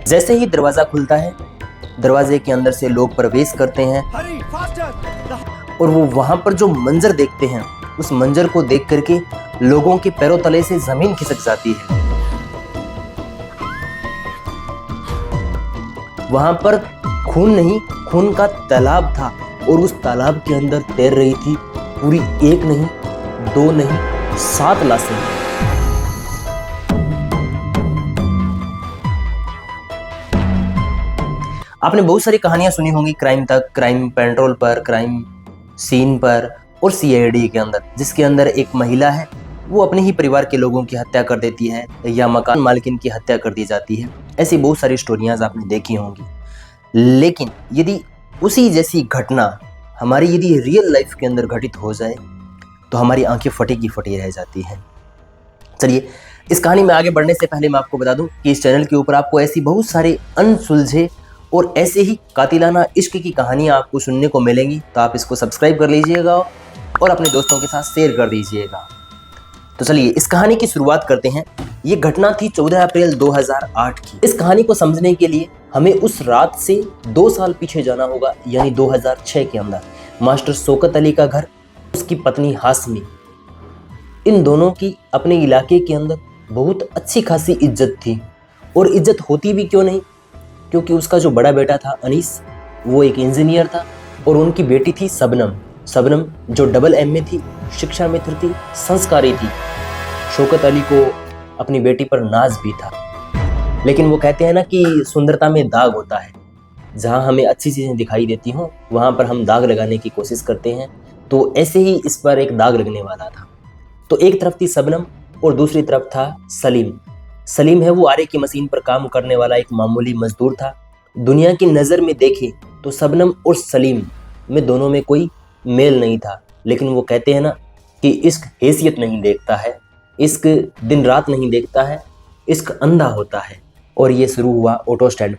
जैसे ही दरवाजा खुलता है, दरवाजे के अंदर से लोग प्रवेश करते हैं और वो वहां पर जो मंजर देखते हैं, उस मंजर को देख करके लोगों के पैरों तले से जमीन खिसक जाती है। वहां पर खून नहीं, खून का तालाब था और उस तालाब के अंदर तैर रही थी पूरी 1 नहीं, 2 नहीं, 7 लाशें। आपने बहुत सारी कहानियां सुनी होंगी क्राइम तक, क्राइम पेट्रोल पर, क्राइम सीन पर और सीआईडी के अंदर, जिसके अंदर एक महिला है, वो अपने ही परिवार के लोगों की हत्या कर देती है या मकान मालकिन की हत्या कर दी जाती है। ऐसी बहुत सारी स्टोरियां आपने देखी होंगी। लेकिन यदि उसी जैसी घटना हमारी यदि रियल लाइफ के अंदर घटित हो जाए तो हमारी आंखें फटी की फटी रह जाती हैं। चलिए, इस कहानी में आगे बढ़ने से पहले मैं आपको बता दूं कि इस चैनल के ऊपर आपको ऐसी बहुत सारे अनसुलझे और ऐसे ही कातिलाना इश्क की कहानियां आपको सुनने को मिलेंगी, तो आप इसको सब्सक्राइब कर लीजिएगा और अपने दोस्तों के साथ शेयर कर दीजिएगा। तो चलिए इस कहानी की शुरुआत करते हैं। ये घटना थी 14 अप्रैल 2008 की। इस कहानी को समझने के लिए हमें उस रात से 2 साल पीछे जाना होगा, यानी 2006 के अंदर। मास्टर शौकत अली का घर, उसकी पत्नी हाशमी, इन दोनों की अपने इलाके के अंदर बहुत अच्छी खासी इज्जत थी। और इज्जत होती भी क्यों नहीं, क्योंकि उसका जो बड़ा बेटा था अनीस, वो एक इंजीनियर था और उनकी बेटी थी शबनम जो डबल एम में थी, शिक्षा मित्र थी, संस्कारी थी। शौकत अली को अपनी बेटी पर नाज भी था। लेकिन वो कहते हैं ना कि सुंदरता में दाग होता है। जहाँ हमें अच्छी चीज़ें दिखाई देती हों वहाँ पर हम दाग लगाने की कोशिश करते हैं। तो ऐसे ही इस पर एक दाग लगने वाला था। तो एक तरफ थी शबनम और दूसरी तरफ था सलीम है वो आरे की मशीन पर काम करने वाला एक मामूली मजदूर था। दुनिया की नज़र में देखे तो शबनम और सलीम में दोनों में कोई मेल नहीं था। लेकिन वो कहते हैं ना कि इश्क हैसियत नहीं देखता है, इश्क दिन रात नहीं देखता है, इश्क अंधा होता है। और ये शुरू हुआ ऑटो स्टैंड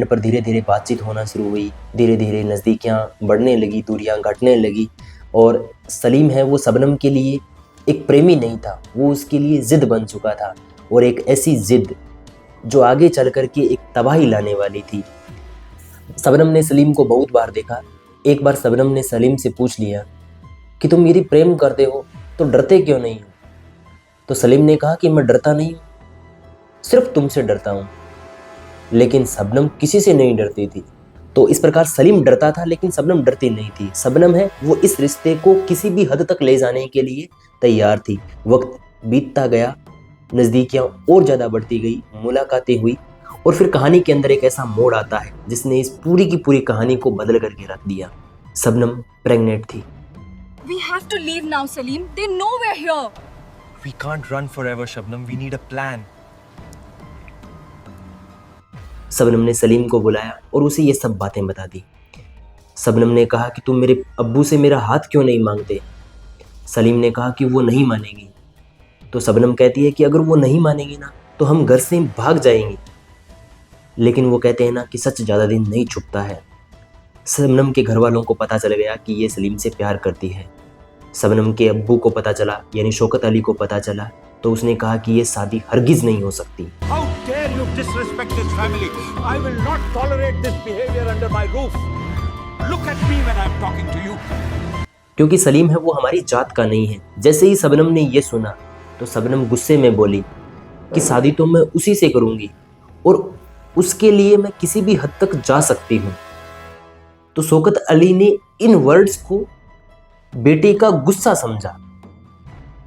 पर धीरे धीरे बातचीत होना शुरू हुई, धीरे धीरे नज़दीकियाँ बढ़ने लगी, दूरियाँ घटने लगी। और सलीम है वो शबनम के लिए एक प्रेमी नहीं था, वो उसके लिए ज़िद बन चुका था। और एक ऐसी ज़िद जो आगे चल कर के एक तबाही लाने वाली थी। शबनम ने सलीम को बहुत बार देखा। एक बार शबनम ने सलीम से पूछ लिया कि तुम मेरी प्रेम करते हो तो डरते क्यों नहीं हो? तो सलीम ने कहा कि मैं डरता नहीं हूँ, सिर्फ तुमसे डरता हूँ। लेकिन शबनम किसी से नहीं डरती थी। तो इस प्रकार सलीम डरता था लेकिन शबनम डरती नहीं थी। शबनम है वो इस रिश्ते को किसी भी हद तक ले जाने के लिए तैयार थी। वक्त बीतता गया, नज़दीकियाँ और ज़्यादा बढ़ती गई, मुलाकातें हुई और फिर कहानी के अंदर एक ऐसा मोड़ आता है जिसने इस पूरी की पूरी कहानी को बदल करके रख दिया। शबनम प्रेग्नेंट थी। We have to leave now, Salim. They know we're here. We can't run forever, Shabnam. We need a plan. Shabnam ने सलीम को बुलाया और उसे ये सब बातें बता दी। शबनम ने कहा कि तुम मेरे अब्बू से मेरा हाथ क्यों नहीं मांगते? सलीम ने कहा कि वो नहीं मानेगी। तो शबनम कहती है कि अगर वो नहीं मानेगी ना तो हम घर से भाग जाएंगे। लेकिन वो कहते हैं ना कि सच ज़्यादा दिन नहीं छुपता है। शबनम के घर वालों को पता चल गया कि ये सलीम से प्यार करती है। शबनम के अब्बू को पता चला, यानी शौकत अली को पता चला, तो उसने कहा कि ये शादी हरगिज़ नहीं हो सकती। How dare you disrespect this family? I will not tolerate this behavior under my roof. Look at me when I'm talking to you. क्योंकि सलीम है वो हमारी जात का नहीं है। जैसे ही शबनम ने ये सुना तो शबनम गुस्से में बोली कि शादी तो मैं उसी से करूँगी और उसके लिए मैं किसी भी हद तक जा सकती हूँ। तो शौकत अली ने इन वर्ड्स को बेटे का गुस्सा समझा।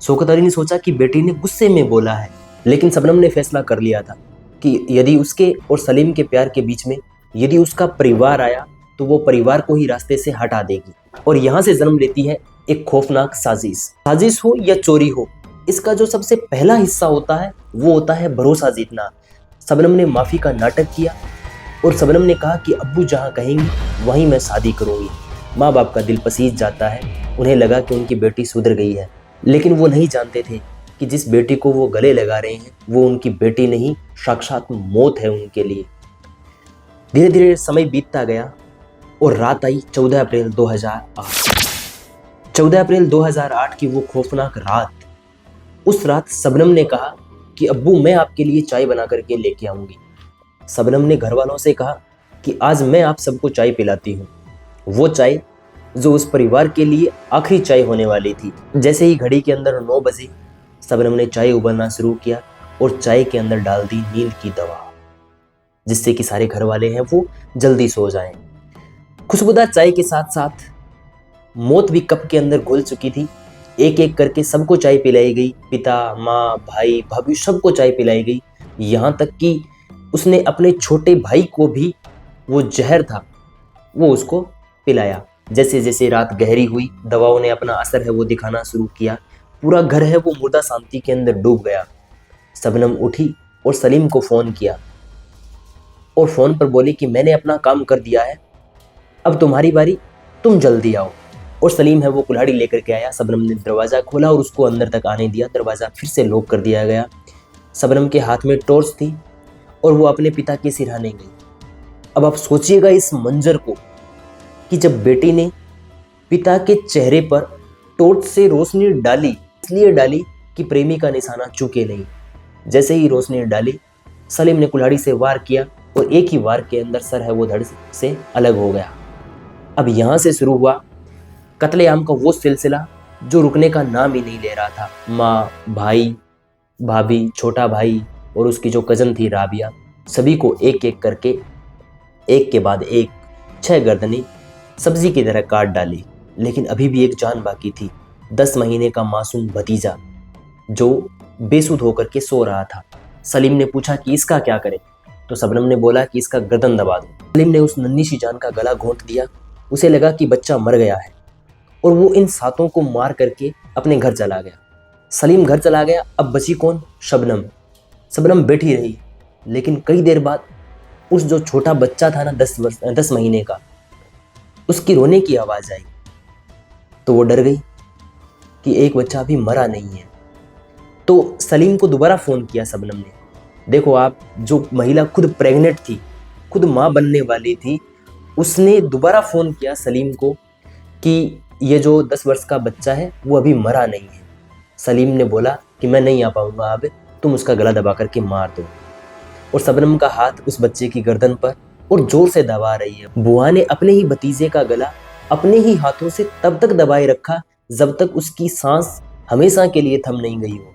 शौकत अली ने सोचा कि बेटी ने गुस्से में बोला है। लेकिन शबनम ने फैसला कर लिया था कि यदि उसके और सलीम के प्यार के बीच में यदि उसका परिवार आया तो वो परिवार को ही रास्ते से हटा देगी। और यहाँ से जन्म लेती है एक खौफनाक साजिश हो या चोरी हो, इसका जो सबसे पहला हिस्सा होता है वो होता है भरोसा जीतना। शबनम ने माफ़ी का नाटक किया और शबनम ने कहा कि अब्बू जहाँ कहेंगी वहीं मैं शादी करूँगी। माँ बाप का दिल पसीज जाता है। उन्हें लगा कि उनकी बेटी सुधर गई है, लेकिन वो नहीं जानते थे कि जिस बेटी को वो गले लगा रहे हैं वो उनकी बेटी नहीं, साक्षात मौत है उनके लिए। धीरे धीरे समय बीतता गया और रात आई 14 अप्रैल 2008। 14 अप्रैल 2008 की वो खौफनाक रात। उस रात शबनम ने कहा कि अब्बू मैं आपके लिए चाय बना करके लेके आऊँगी। शबनम ने घर वालों से कहा कि आज मैं आप सबको चाय पिलाती हूँ, वो चाय जो उस परिवार के लिए आखिरी चाय होने वाली थी। जैसे ही घड़ी के अंदर 9 बजे शबनम ने चाय उबलना शुरू किया और चाय के अंदर डाल दी नींद की दवा, जिससे कि सारे घर वाले हैं वो जल्दी सो जाएं। खुशबूदार चाय के साथ साथ मौत भी कप के अंदर घुल चुकी थी। एक एक करके सबको चाय पिलाई गई, पिता, माँ, भाई, भाभी सबको चाय पिलाई गई। यहाँ तक कि उसने अपने छोटे भाई को भी वो जहर था वो उसको पिलाया। जैसे जैसे रात गहरी हुई, दवाओं ने अपना असर है वो दिखाना शुरू किया। पूरा घर है वो मुर्दा शांति के अंदर डूब गया। शबनम उठी और सलीम को फ़ोन किया और फ़ोन पर बोली कि मैंने अपना काम कर दिया है, अब तुम्हारी बारी, तुम जल्दी आओ। और सलीम है वो कुल्हाड़ी लेकर के आया। शबनम ने दरवाज़ा खोला और उसको अंदर तक आने दिया। दरवाज़ा फिर से लॉक कर दिया गया। शबनम के हाथ में टॉर्च थी और वो अपने पिता के सिरहाने गई। अब आप सोचिएगा इस मंजर को कि जब बेटी ने पिता के चेहरे पर टॉर्च से रोशनी डाली, इसलिए डाली कि प्रेमी का निशाना चूके नहीं। जैसे ही रोशनी डाली, सलीम ने कुल्हाड़ी से वार किया और एक ही वार के अंदर सर है वो धड़ से अलग हो गया। अब यहाँ से शुरू हुआ कत्लेआम का वो सिलसिला जो रुकने का नाम ही नहीं ले रहा था। माँ, भाई, भाभी, छोटा भाई और उसकी जो कज़न थी राबिया, सभी को एक एक करके एक के बाद एक 6 गर्दनें सब्जी की तरह काट डाली। लेकिन अभी भी एक जान बाकी थी, 10 महीने का मासूम भतीजा जो बेसुध होकर के सो रहा था। सलीम ने पूछा कि इसका क्या करें, तो शबनम ने बोला कि इसका गर्दन दबा दो। सलीम ने उस नन्ही सी जान का गला घोंट दिया। उसे लगा कि बच्चा मर गया है और वो इन सातों को मार करके अपने घर चला गया। सलीम घर चला गया। अब बची कौन? शबनम। शबनम बैठी रही, लेकिन कई देर बाद उस जो छोटा बच्चा था ना 10 महीने का, उसकी रोने की आवाज़ आई तो वो डर गई कि एक बच्चा अभी मरा नहीं है। तो सलीम को दोबारा फ़ोन किया शबनम ने। देखो आप, जो महिला खुद प्रेग्नेंट थी, खुद माँ बनने वाली थी, उसने दोबारा फ़ोन किया सलीम को कि ये जो 10 वर्ष का बच्चा है वो अभी मरा नहीं है। सलीम ने बोला कि मैं नहीं आ पाऊँगा, अब तुम उसका गला दबा करके मार दो। और शबनम का हाथ उस बच्चे की गर्दन पर और जोर से दबा रही है। बुआ ने अपने ही भतीजे का गला अपने ही हाथों से तब तक दबाए रखा जब तक उसकी सांस हमेशा के लिए थम नहीं गई हो।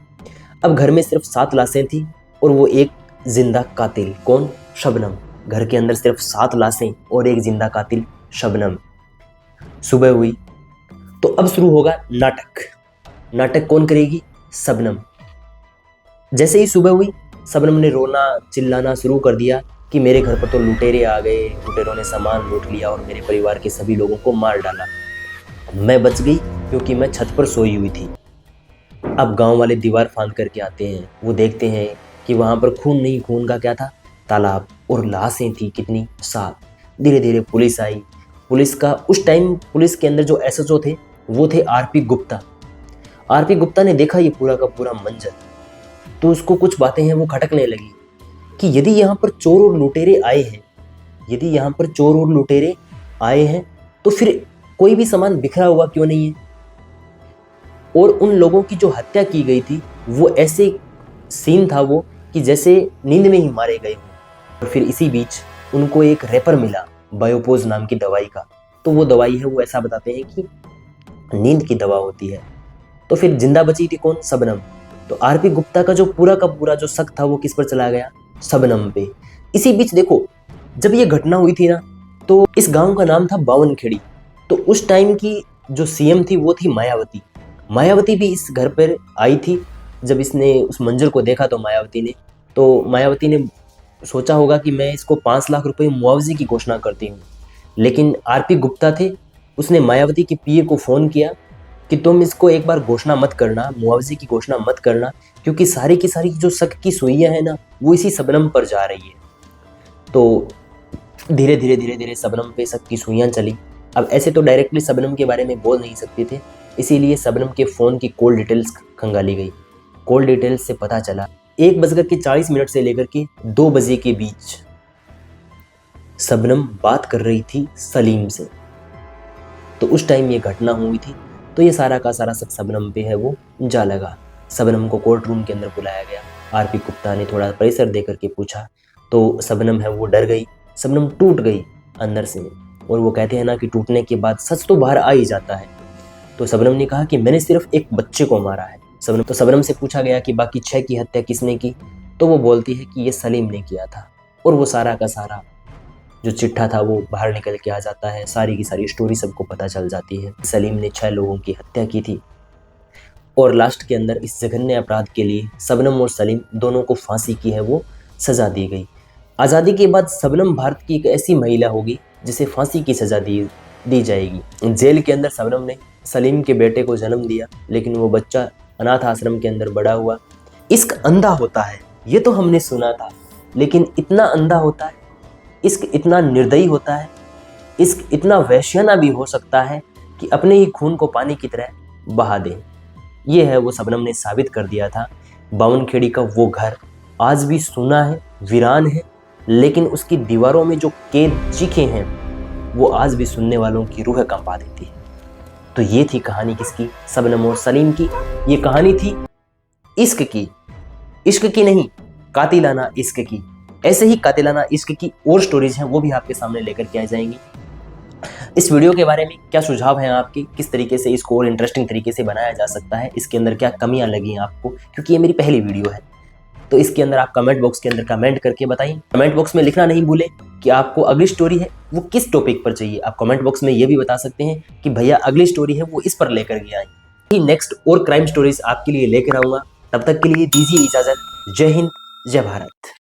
अब घर में सिर्फ 7 लाशें थी और वो एक जिंदा कातिल। कौन? शबनम। घर के अंदर सिर्फ 7 लाशें और एक जिंदा कातिल शबनम। सुबह हुई तो अब शुरू होगा नाटक। नाटक कौन करेगी? शबनम। जैसे ही सुबह हुई, शबनम ने रोना चिल्लाना शुरू कर दिया कि मेरे घर पर तो लुटेरे आ गए, लुटेरों ने सामान लूट लिया और मेरे परिवार के सभी लोगों को मार डाला। मैं बच गई क्योंकि मैं छत पर सोई हुई थी। अब गांव वाले दीवार फांद करके आते हैं। वो देखते हैं कि वहाँ पर खून नहीं, खून का क्या था? तालाब। और लाशें थी कितनी? 7। धीरे धीरे पुलिस आई। पुलिस का उस टाइम पुलिस के अंदर जो एसएचओ थे वो थे आरपी गुप्ता। आरपी गुप्ता ने देखा ये पूरा का पूरा मंजर, तो उसको कुछ बातें हैं वो खटकने लगी कि यदि यहाँ पर चोर और लुटेरे आए हैं, यदि यहाँ पर चोर और लुटेरे आए हैं तो फिर कोई भी सामान बिखरा हुआ क्यों नहीं है? और उन लोगों की जो हत्या की गई थी वो ऐसे सीन था वो कि जैसे नींद में ही मारे गए हों। और फिर इसी बीच उनको एक रैपर मिला बायोपोज नाम की दवाई का। तो वो दवाई है वो ऐसा बताते हैं कि नींद की दवा होती है। तो फिर जिंदा बची थी कौन? शबनम। तो आरपी गुप्ता का पूरा जो शक था वो किस पर चला गया? शबनम पे। इसी बीच देखो, जब ये घटना हुई थी ना, तो इस गांव का नाम था बावनखेड़ी। तो उस टाइम की जो सीएम थी वो थी मायावती। मायावती भी इस घर पर आई थी। जब इसने उस मंजर को देखा तो मायावती ने सोचा होगा कि मैं इसको 5 लाख रुपए मुआवजे की घोषणा करती हूँ। लेकिन आरपी गुप्ता थे, उसने मायावती के पीए को फ़ोन किया कि तुम इसको एक बार घोषणा मत करना, मुआवजे की घोषणा मत करना, क्योंकि सारी की सारी जो शक की सुइयां हैं ना वो इसी शबनम पर जा रही है। तो धीरे धीरे शबनम पे शक की सुइयां चली। अब ऐसे तो डायरेक्टली शबनम के बारे में बोल नहीं सकते थे, इसीलिए शबनम के फ़ोन की कॉल डिटेल्स खंगाली गई। कॉल डिटेल्स से पता चला 1:40 से लेकर के 2 बजे के बीच शबनम बात कर रही थी सलीम से। तो उस टाइम ये घटना हुई थी। तो ये सारा का सारा शक शबनम पे है वो जा लगा। शबनम को कोर्ट रूम के अंदर बुलाया गया। आरपी गुप्ता ने थोड़ा प्रेशर दे करके पूछा, तो तो शबनम है वो डर गई, शबनम टूट गई अंदर से। और वो कहते हैं ना कि टूटने के बाद सच तो बाहर आ ही जाता है। तो शबनम ने कहा कि मैंने सिर्फ एक बच्चे को मारा है। शबनम से पूछा गया कि बाकी 6 की हत्या किसने की, तो वो बोलती है कि ये सलीम ने किया था। और वो सारा का सारा जो चिट्ठा था वो बाहर निकल के आ जाता है, सारी की सारी स्टोरी सबको पता चल जाती है। सलीम ने 6 लोगों की हत्या की थी और लास्ट के अंदर इस जघन्य अपराध के लिए शबनम और सलीम दोनों को फांसी की है वो सज़ा दी गई। आज़ादी के बाद शबनम भारत की एक ऐसी महिला होगी जिसे फांसी की सज़ा दी जाएगी। जेल के अंदर शबनम ने सलीम के बेटे को जन्म दिया, लेकिन वो बच्चा अनाथ आश्रम के अंदर बड़ा हुआ। इश्क अंधा होता है ये तो हमने सुना था, लेकिन इतना अंधा होता है, इश्क इतना निर्दयी होता है, इश्क इतना वैश्याना भी हो सकता है कि अपने ही खून को पानी की तरह बहा दे। ये है वो शबनम ने साबित कर दिया था। बावनखेड़ी का वो घर आज भी सूना है, वीरान है, लेकिन उसकी दीवारों में जो कैद चीखे हैं वो आज भी सुनने वालों की रूह कंपा देती है। तो ये थी कहानी किसकी, शबनम और सलीम की। ये कहानी थी इश्क की नहीं, कातिलाना इश्क की। ऐसे ही कातिलाना इश्क की और स्टोरीज हैं, वो भी आपके सामने लेकर के आ जाएंगी। इस वीडियो के बारे में क्या सुझाव हैं आपके, किस तरीके से इसको और इंटरेस्टिंग तरीके से बनाया जा सकता है, इसके अंदर क्या कमियां लगी हैं आपको, क्योंकि ये मेरी पहली वीडियो है। तो इसके अंदर आप कमेंट बॉक्स के अंदर कमेंट करके बताइए। कमेंट बॉक्स में लिखना नहीं भूलें कि आपको अगली स्टोरी है वो किस टॉपिक पर चाहिए। आप कमेंट बॉक्स में ये भी बता सकते हैं कि भैया अगली स्टोरी है वो इस पर लेकर के आए। नेक्स्ट और क्राइम स्टोरीज आपके लिए लेकर आऊंगा। तब तक के लिए दीजिए इजाजत। जय हिंद, जय भारत।